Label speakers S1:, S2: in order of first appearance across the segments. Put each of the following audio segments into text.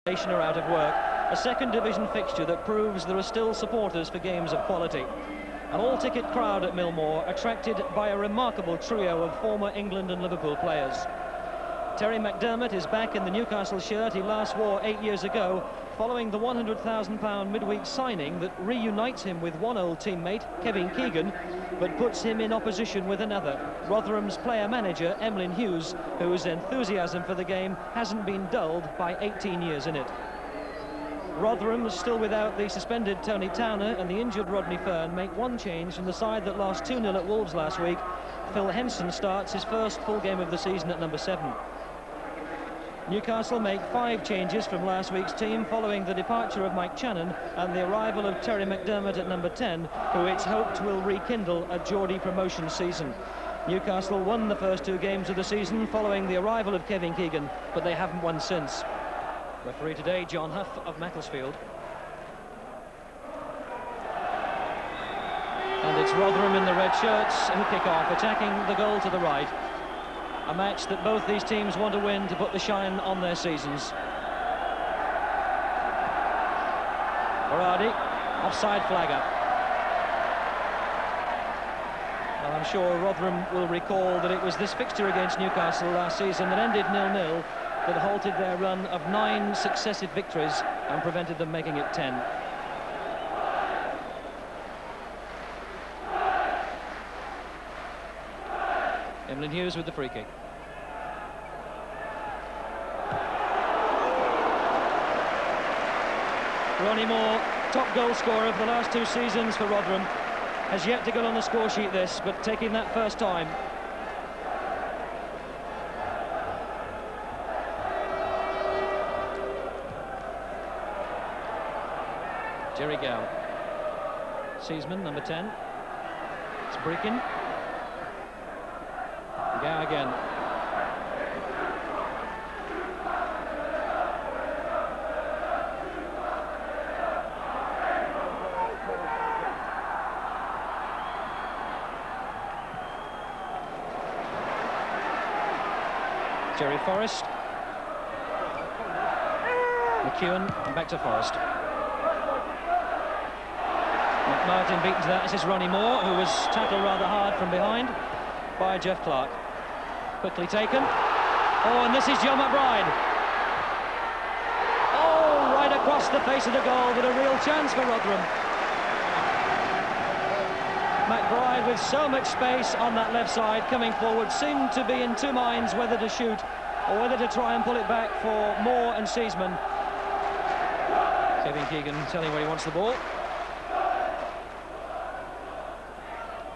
S1: Are out of work, a second division fixture that proves there are still supporters for games of quality. An all-ticket crowd at Millmoor, attracted by a remarkable trio of former England and Liverpool players. Terry McDermott is back in the Newcastle shirt he last wore 8 years ago, following the £100,000 midweek signing that reunites him with one old teammate, Keegan, but puts him in opposition with another, Rotherham's player-manager, Emlyn Hughes, whose enthusiasm for the game hasn't been dulled by 18 years in it. Rotherham, still without the suspended Tony Towner and the injured Rodney Fern, make one change from the side that lost 2-0 at Wolves last week. Phil Henson starts his first full game of the season at number 7. Newcastle make 5 changes from last week's team following the departure of Mike Channon and the arrival of Terry McDermott at number 10, who it's hoped will rekindle a Geordie promotion season. Newcastle won the first 2 games of the season following the arrival of Keegan, but they haven't won since. Referee today, John Huff of Macclesfield. And it's Rotherham in the red shirts who kick off, attacking the goal to the right. A match that both these teams want to win to put the shine on their seasons. Berardi, offside flag up. Well, I'm sure Rotherham will recall that it was this fixture against Newcastle last season that ended 0-0 that halted their run of 9 successive victories and prevented them making it 10. Emlyn Hughes with the free kick. Ronnie Moore, top goal scorer of the last 2 seasons for Rotherham, has yet to get on the score sheet this, but taking that first time. Jerry Gow. Seasman, number 10. It's Breakin. Gow again. Jerry Forrest. McEwen, and back to Forrest. McMartin beaten to that. This is Ronnie Moore, who was tackled rather hard from behind by Jeff Clark. Quickly taken. Oh, and this is Joe McBride. Oh, right across the face of the goal, but a real chance for Rotherham. McBride, with so much space on that left side coming forward, seemed to be in 2 minds whether to shoot or whether to try and pull it back for Moore and Seasman. Keegan telling where he wants the ball.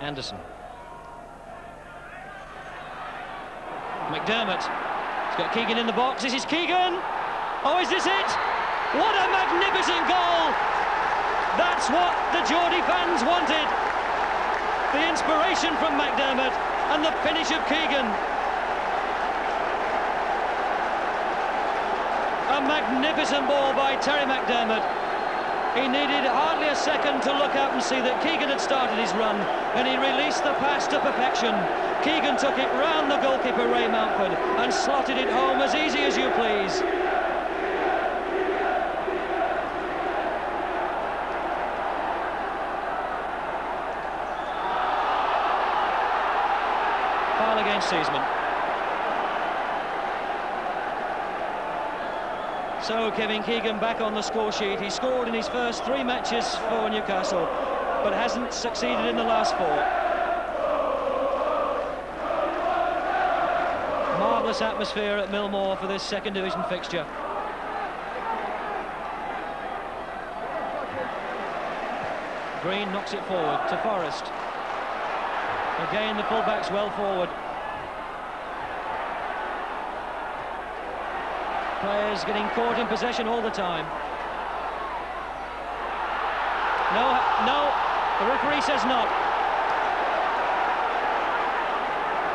S1: Anderson. McDermott. He's got Keegan in the box. This is Keegan. Oh, is this it? What a magnificent goal! That's what the Geordie fans wanted. The inspiration from McDermott and the finish of Keegan. A magnificent ball by Terry McDermott. He needed hardly a second to look up and see that Keegan had started his run, and he released the pass to perfection. Keegan took it round the goalkeeper, Ray Mountford, and slotted it home as easy as you please. Foul against Seasman. So Keegan back on the score sheet. He scored in his first 3 matches for Newcastle, but hasn't succeeded in the last 4. Marvellous atmosphere at Millmoor for this second division fixture. Green knocks it forward to Forrest. Again, the fullback's well forward. Players getting caught in possession all the time. No, the referee says not.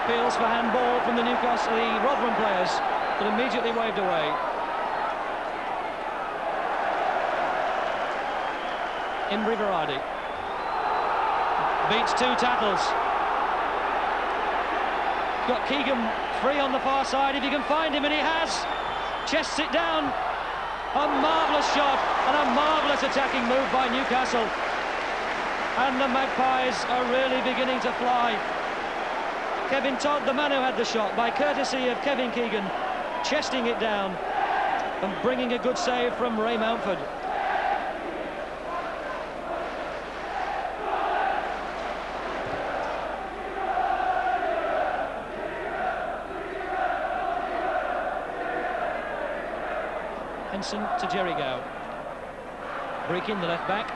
S1: Appeals for handball from the Rotherham players, but immediately waved away. Imbri Berardi beats 2 tackles. Got Keegan free on the far side if he can find him, and he has. Chests it down. A marvellous shot and a marvellous attacking move by Newcastle. And the Magpies are really beginning to fly. Kevin Todd, the man who had the shot, by courtesy of Kevin Keegan, chesting it down and bringing a good save from Ray Mountford. Henson to Jerry Gow. Breaking the left back.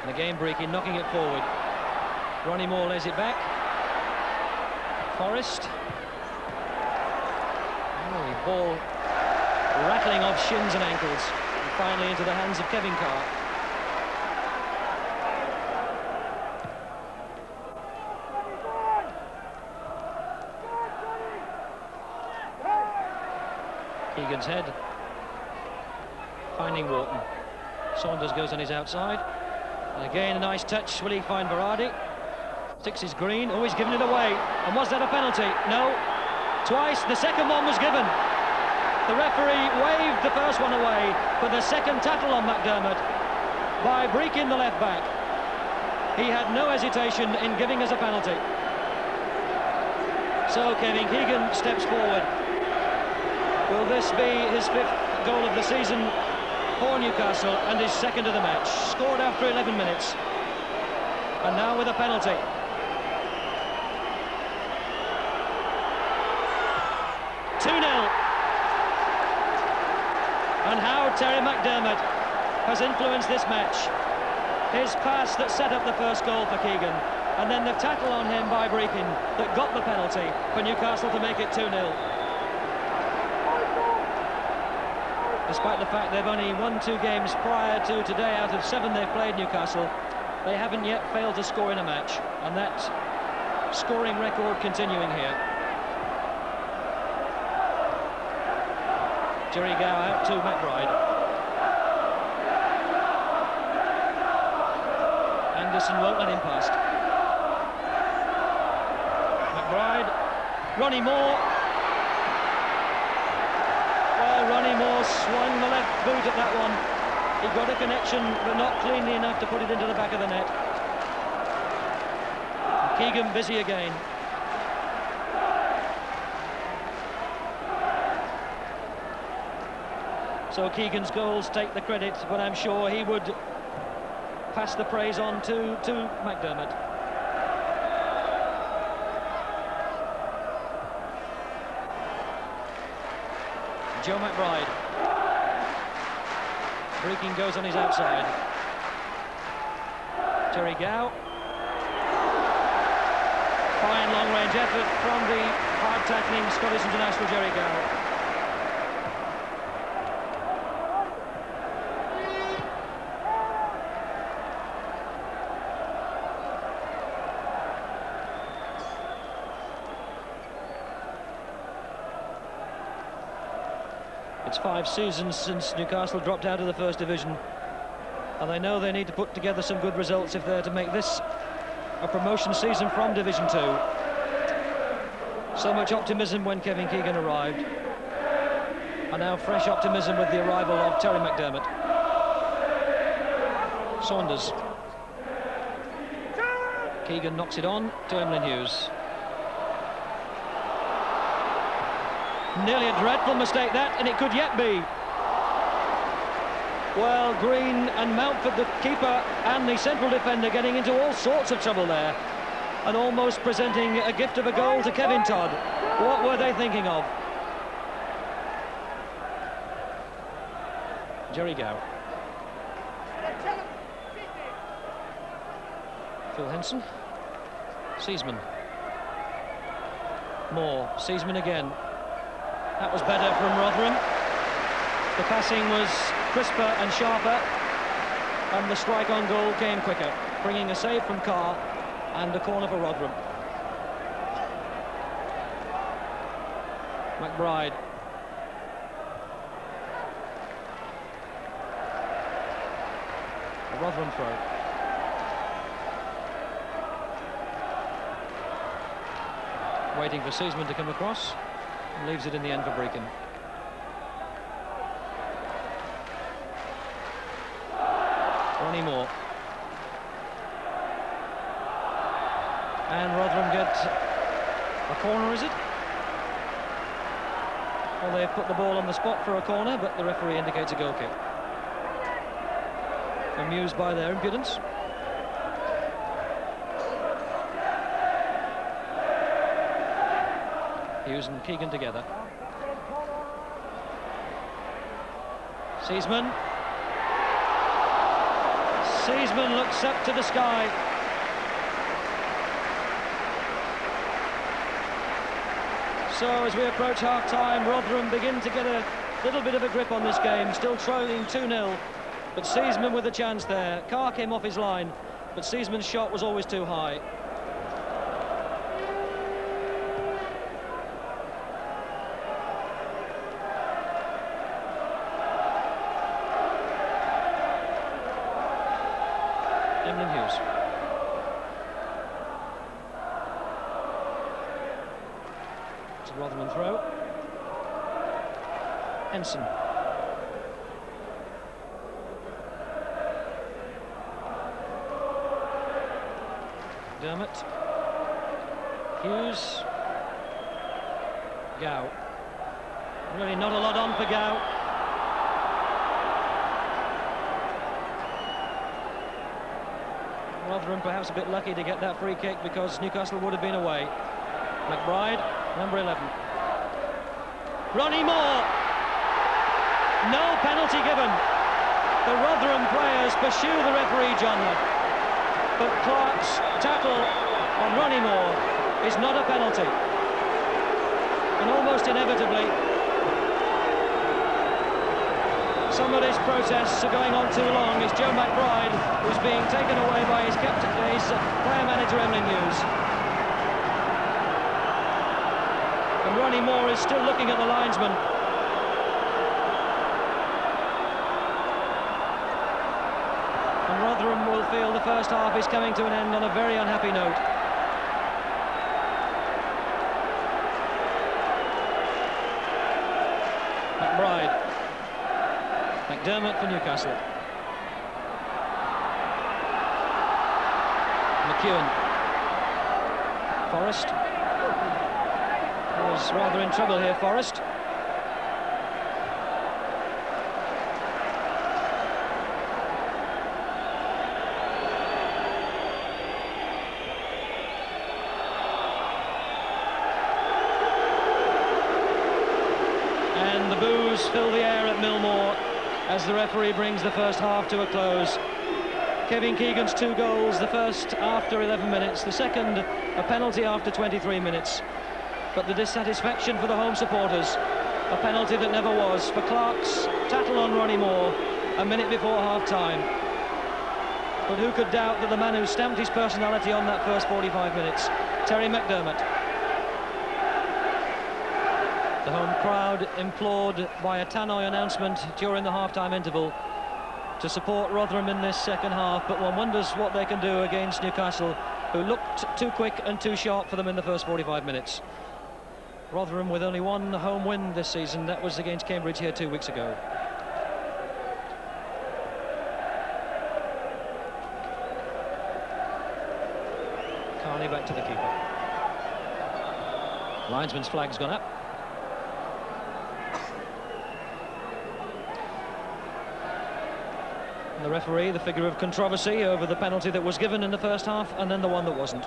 S1: And again Breaking, knocking it forward. Ronnie Moore lays it back. Forrest. Oh, ball rattling off shins and ankles. And finally into the hands of Kevin Carr. Keegan's head, finding Wharton. Saunders goes on his outside, and again a nice touch. Will he find Berardi? Sticks his green. Oh, he's given it away. And was that a penalty? No. Twice. The second one was given. The referee waved the first one away for the second tackle on McDermott by Breaking, the left back. He had no hesitation in giving us a penalty. So Kevin Keegan steps forward. Will this be his 5th goal of the season for Newcastle and his 2nd of the match? Scored after 11 minutes. And now with a penalty. And how Terry McDermott has influenced this match. His pass that set up the first goal for Keegan, and then the tackle on him by Breaking that got the penalty for Newcastle to make it 2-0. Despite the fact they've only won 2 games prior to today out of 7 they've played, Newcastle, they haven't yet failed to score in a match, and that scoring record continuing here. Jerry Gow out to McBride. Anderson won't let him past. McBride, Ronnie Moore. Well, Ronnie Moore swung the left boot at that one. He got a connection, but not cleanly enough to put it into the back of the net. Keegan busy again. So Keegan's goals take the credit, but I'm sure he would pass the praise on to McDermott. Joe McBride. Breaking goes on his outside. Jerry Gow. Fine long-range effort from the hard-tackling Scottish international Jerry Gow. It's 5 seasons since Newcastle dropped out of the First Division, and they know they need to put together some good results if they're to make this a promotion season from Division 2. So much optimism when Kevin Keegan arrived, and now fresh optimism with the arrival of Terry McDermott. Saunders. Keegan knocks it on to Emlyn Hughes. Nearly a dreadful mistake that, and it could yet be. Well, Green and Mountford, the keeper and the central defender, getting into all sorts of trouble there, and almost presenting a gift of a goal to Kevin Todd. What were they thinking of? Jerry Gow. Phil Henson. Seasman. Moore. Seasman again. That was better from Rotherham. The passing was crisper and sharper, and the strike on goal came quicker, bringing a save from Carr and a corner for Rotherham. McBride. A Rotherham throw. Waiting for Seasman to come across. Leaves it in the end for Brecon. Ronnie Moore. And Rotherham get a corner, is it? Well, they've put the ball on the spot for a corner, but the referee indicates a goal kick. Amused by their impudence. Hughes and Keegan together. Seaman. Seaman looks up to the sky. So as we approach half-time, Rotherham begin to get a little bit of a grip on this game, still trailing 2-0. But Seaman with a chance there. Carr came off his line, but Seaman's shot was always too high. Hughes. It's a Rotherham throw. Ensign. McDermott. Hughes. Gow. Really not a lot on for Gow. Rotherham perhaps a bit lucky to get that free kick because Newcastle would have been away. McBride, number 11. Ronnie Moore. No penalty given. The Rotherham players pursue the referee, John. But Clark's tackle on Ronnie Moore is not a penalty. And almost inevitably, somebody's protests are going on too long. It's Joe McBride who's being taken away by his captain, his player manager Emlyn Hughes. And Ronnie Moore is still looking at the linesman. And Rotherham will feel the first half is coming to an end on a very unhappy note. McBride. McDermott for Newcastle. McEwen. Forrest. Was rather in trouble here, Forrest. And the boos fill the air at Millmore as the referee brings the first half to a close. Kevin Keegan's 2 goals, the first after 11 minutes, the second a penalty after 23 minutes. But the dissatisfaction for the home supporters, a penalty that never was, for Clark's tattle on Ronnie Moore a minute before half-time. But who could doubt that the man who stamped his personality on that first 45 minutes, Terry McDermott. The home crowd implored by a tannoy announcement during the half-time interval to support Rotherham in this second half, but one wonders what they can do against Newcastle, who looked too quick and too sharp for them in the first 45 minutes. Rotherham with only one home win this season, that was against Cambridge here 2 weeks ago. Carney back to the keeper. Linesman's flag's gone up. And the referee, the figure of controversy over the penalty that was given in the first half and then the one that wasn't.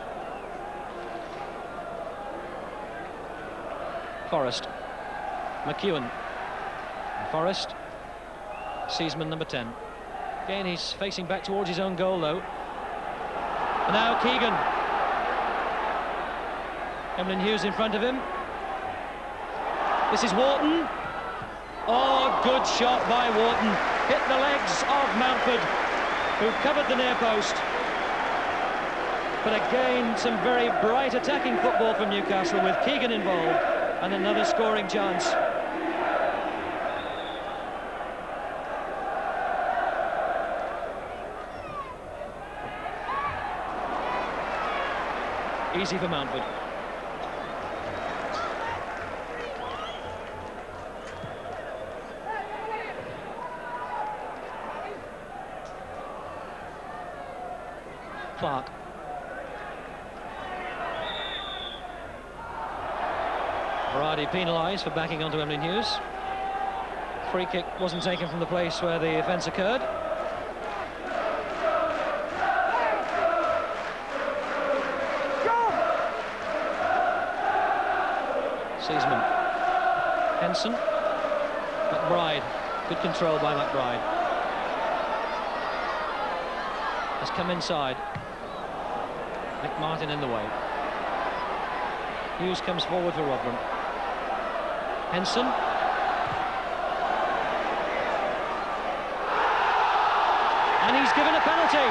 S1: Forrest. McEwen. Forrest. Seaman, number 10. Again, he's facing back towards his own goal, though. And now Keegan. Emlyn Hughes in front of him. This is Wharton. Oh, good shot by Wharton. Hit the legs of Mountford, who covered the near post. But again, some very bright attacking football from Newcastle with Keegan involved and another scoring chance. Easy for Mountford. Clark. Berardi penalised for backing onto Emily Hughes. Free kick wasn't taken from the place where the offence occurred. Seasman. Henson. McBride. Good control by McBride. Has come inside. Nick Martin in the way. Hughes comes forward for Rotherham. Henson. And he's given a penalty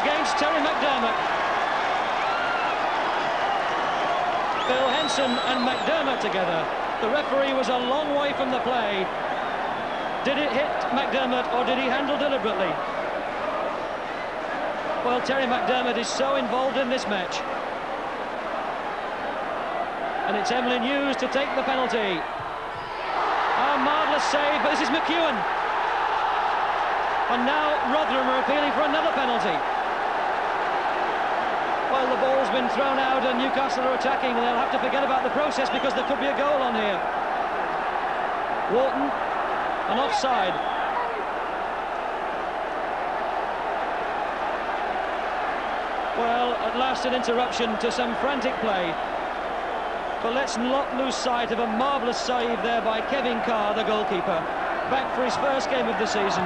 S1: against Terry McDermott. Phil Henson and McDermott together. The referee was a long way from the play. Did it hit McDermott or did he handle deliberately? Well, Terry McDermott is so involved in this match. And it's Emily Hughes to take the penalty. A marvellous save, but this is McEwen. And now Rotherham are appealing for another penalty. Well, the ball's been thrown out and Newcastle are attacking, and they'll have to forget about the process because there could be a goal on here. Wharton, an offside. Well, at last an interruption to some frantic play. But let's not lose sight of a marvellous save there by Kevin Carr, the goalkeeper. Back for his first game of the season.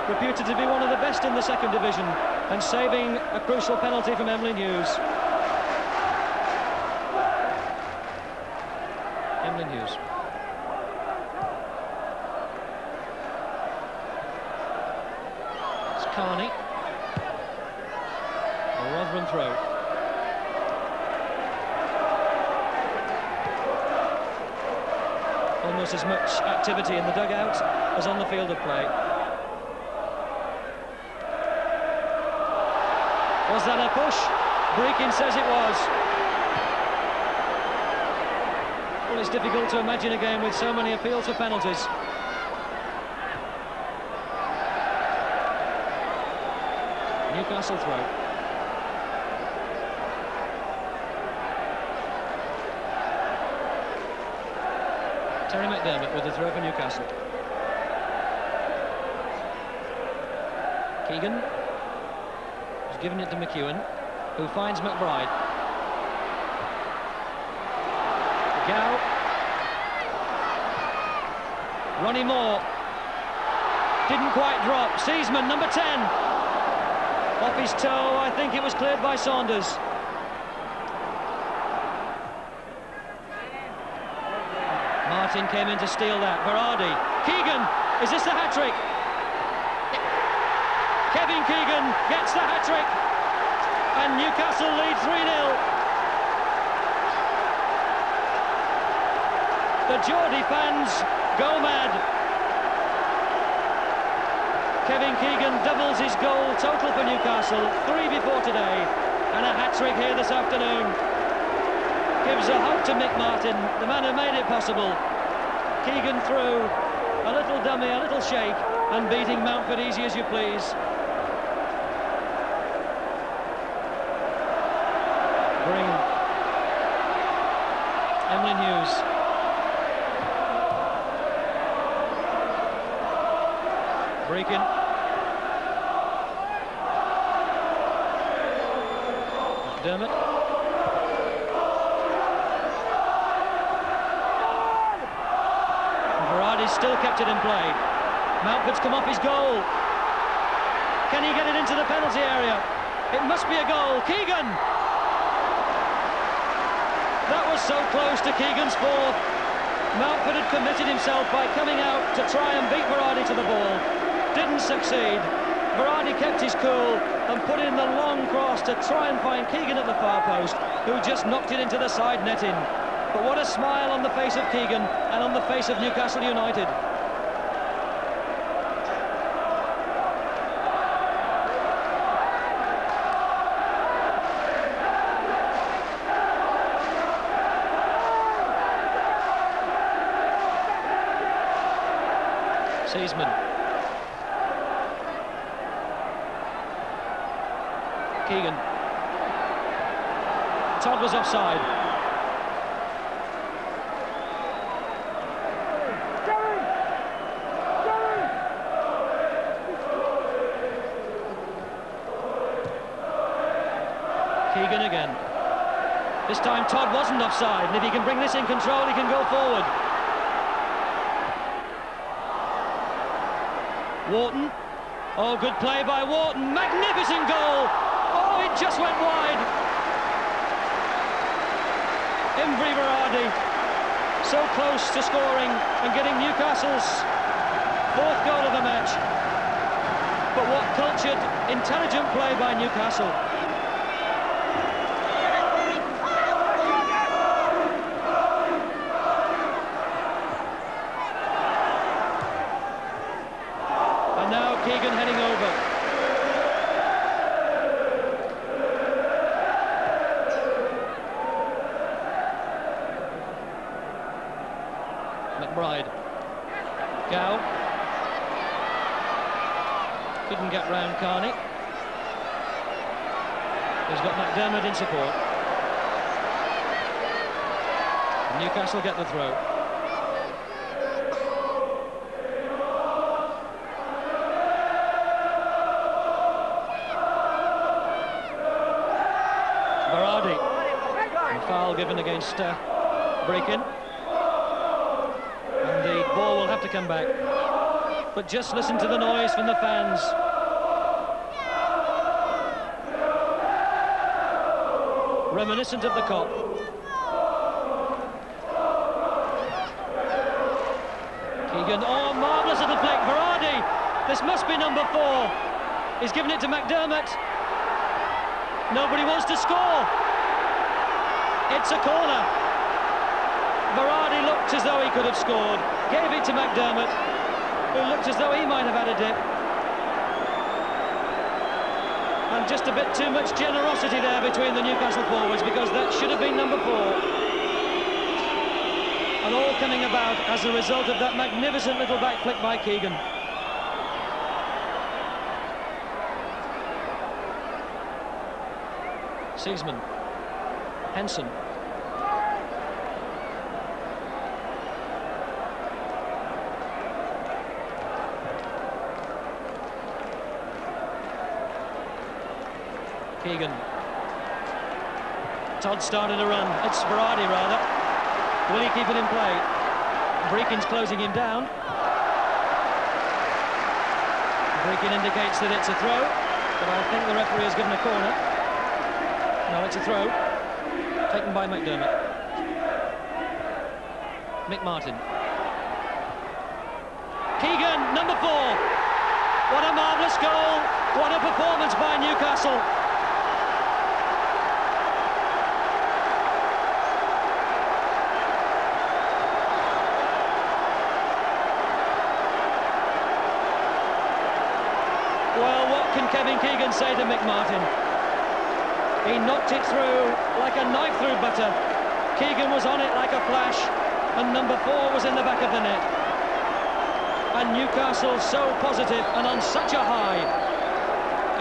S1: Reputed to be one of the best in the second division, and saving a crucial penalty from Emily Hughes. Emily Hughes. It's Carney. A Rotherham throw. Almost as much activity in the dugout as on the field of play. Was that a push? Breakin says it was. Well, it's difficult to imagine a game with so many appeals for penalties. Newcastle throw. Terry McDermott with the throw for Newcastle. Keegan. Giving it to McEwen, who finds McBride. Gow. Ronnie Moore. Didn't quite drop. Seasman, number 10. Off his toe, I think it was cleared by Saunders. Martin came in to steal that. Berardi. Keegan, is this the hat-trick? Kevin Keegan gets the hat-trick, and Newcastle lead 3-0. The Geordie fans go mad. Kevin Keegan doubles his goal total for Newcastle, 3 before today, and a hat-trick here this afternoon. Gives a hug to Mick Martin, the man who made it possible. Keegan through, a little dummy, a little shake, and beating Mountford easy as you please. Emily Hughes. Breakin. McDermott. Berardi's still kept it in play. Mountford's come off his goal. Can he get it into the penalty area? It must be a goal. Keegan! That was so close to Keegan's fourth. Mountford had committed himself by coming out to try and beat Berardi to the ball. Didn't succeed. Berardi kept his cool and put in the long cross to try and find Keegan at the far post, who just knocked it into the side netting. But what a smile on the face of Keegan and on the face of Newcastle United. Seasman. Keegan. Todd was offside. Keegan again. This time Todd wasn't offside, and if he can bring this in control, he can go forward. Wharton. Oh, good play by Wharton. Magnificent goal. Oh, it just went wide. Embry Berardi, so close to scoring and getting Newcastle's 4th goal of the match. But what cultured, intelligent play by Newcastle. And now Keegan heading over. McBride. Gow. Couldn't get round Carney. He's got McDermott in support. Newcastle get the throw. Berardi. A foul given against Breakin. And the ball will have to come back. But just listen to the noise from the fans. Reminiscent of the Kop. Keegan, oh, marvellous little flick. Berardi, this must be number 4. He's given it to McDermott. Nobody wants to score. It's a corner. Berardi looked as though he could have scored. Gave it to McDermott, who looked as though he might have had a dip. And just a bit too much generosity there between the Newcastle forwards, because that should have been number 4. And all coming about as a result of that magnificent little back flick by Keegan. Seaman. Henson. Keegan. Todd started a run. It's Berardi, rather. Will he keep it in play? Breakin's closing him down. Breakin indicates that it's a throw, but I think the referee has given a corner. No, it's a throw. Taken by McDermott. Mick Martin. Keegan, number 4. What a marvellous goal. What a performance by Newcastle. Well, what can Kevin Keegan say to Mick Martin? He knocked it through like a knife through butter. Keegan was on it like a flash, and number 4 was in the back of the net. And Newcastle so positive and on such a high.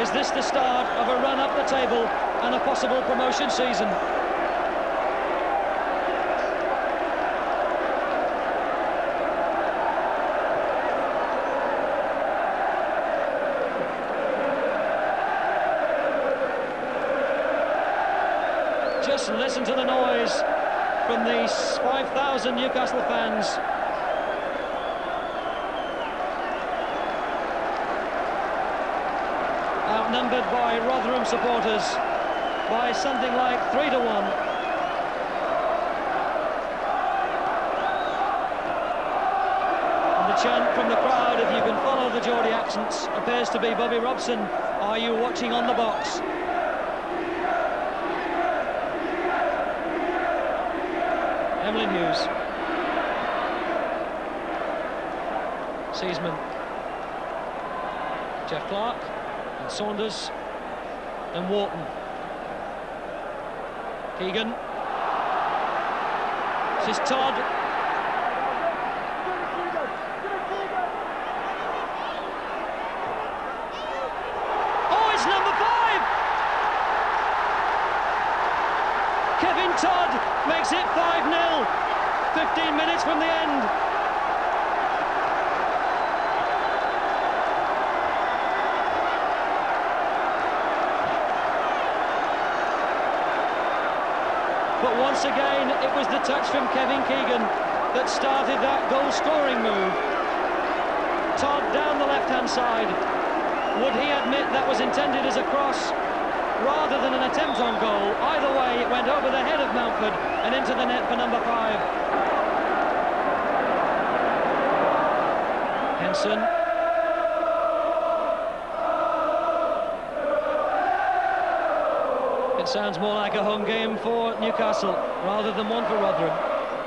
S1: Is this the start of a run up the table and a possible promotion season? Just listen to the noise from these 5,000 Newcastle fans. Outnumbered by Rotherham supporters by something like 3 to 1. And the chant from the crowd, if you can follow the Geordie accents, appears to be Bobby Robson, are you watching on the box? Emlyn Hughes. Seaman. Jeff Clark. And Saunders. And Wharton. Keegan. This is Todd. Oh, it's number 5! from the end. But once again, it was the touch from Kevin Keegan that started that goal-scoring move. Todd down the left-hand side. Would he admit that was intended as a cross rather than an attempt on goal? Either way, it went over the head of Mountford and into the net for number 5. Henson. It sounds more like a home game for Newcastle rather than one for Rotherham.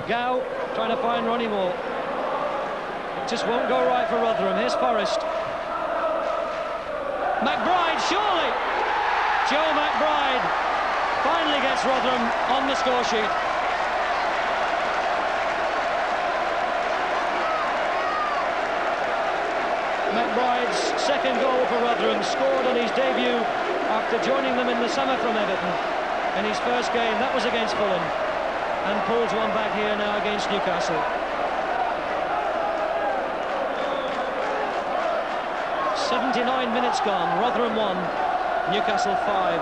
S1: Gow trying to find Ronnie Moore. It just won't go right for Rotherham. Here's Forrest. McBride, surely! Joe McBride finally gets Rotherham on the score sheet. McBride's second goal for Rotherham, scored on his debut after joining them in the summer from Everton. In his first game, that was against Fulham, and pulls one back here now against Newcastle. 79 minutes gone, Rotherham 1, Newcastle 5.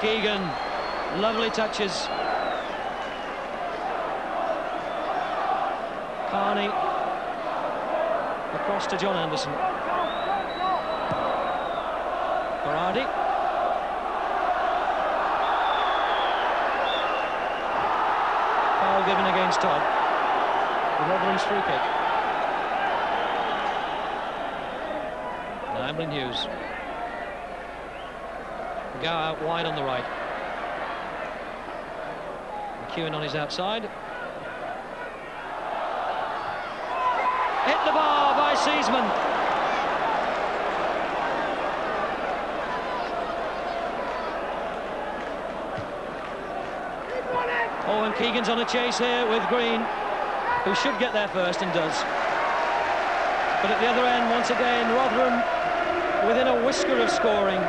S1: Keegan, lovely touches. Carney, across to John Anderson. Berardi. Foul given against Todd. Rotherham's free kick. Now Emlyn Hughes. Gow out wide on the right. McEwen on his outside. Hit the bar by Seaman. Oh, and Keegan's on a chase here with Green, who should get there first and does. But at the other end, once again, Rotherham within a whisker of scoring.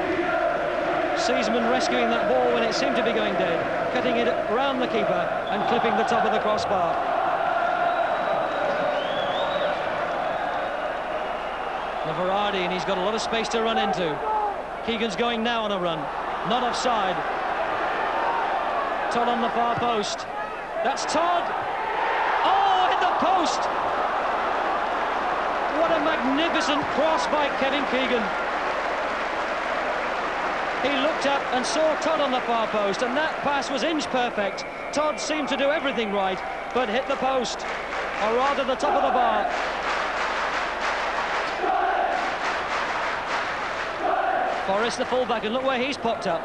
S1: Seaman rescuing that ball when it seemed to be going dead, cutting it round the keeper and clipping the top of the crossbar. Berardi, and he's got a lot of space to run into. Keegan's going now on a run, not offside. Todd on the far post. That's Todd. Oh, hit the post. What a magnificent cross by Kevin Keegan. He looked up and saw Todd on the far post, and that pass was inch perfect. Todd seemed to do everything right, but hit the post, or rather the top of the bar. Forrest, the fullback, and look where he's popped up.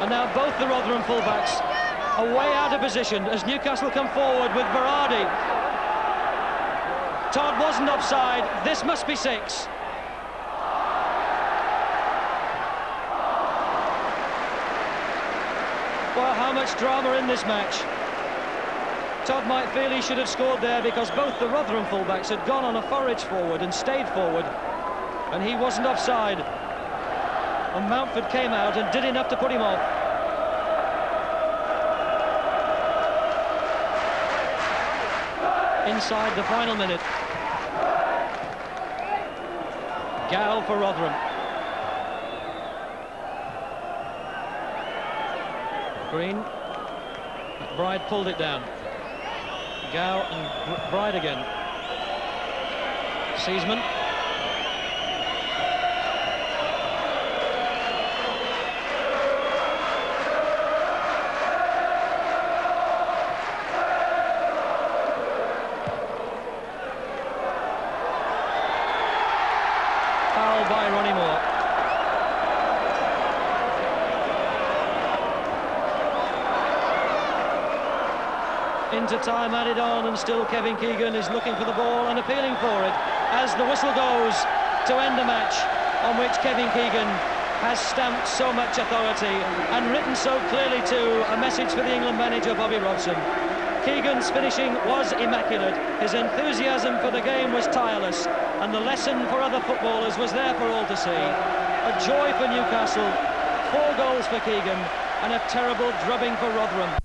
S1: And now both the Rotherham fullbacks are way out of position as Newcastle come forward with Berardi. Todd wasn't offside. This must be 6. Well, how much drama in this match. Todd might feel he should have scored there because both the Rotherham fullbacks had gone on a forage forward and stayed forward, and he wasn't offside. And Mountford came out and did enough to put him off. Inside the final minute. Gow for Rotherham. Green. McBride pulled it down. Gow and Bride again. Seaman. Foul by Ronnie Moore. Into time added on, and still Kevin Keegan is looking for the ball and appealing for it as the whistle goes to end a match on which Kevin Keegan has stamped so much authority and written so clearly too a message for the England manager Bobby Robson. Keegan's finishing was immaculate. His enthusiasm for the game was tireless, and the lesson for other footballers was there for all to see. A joy for Newcastle, 4 goals for Keegan, and a terrible drubbing for Rotherham.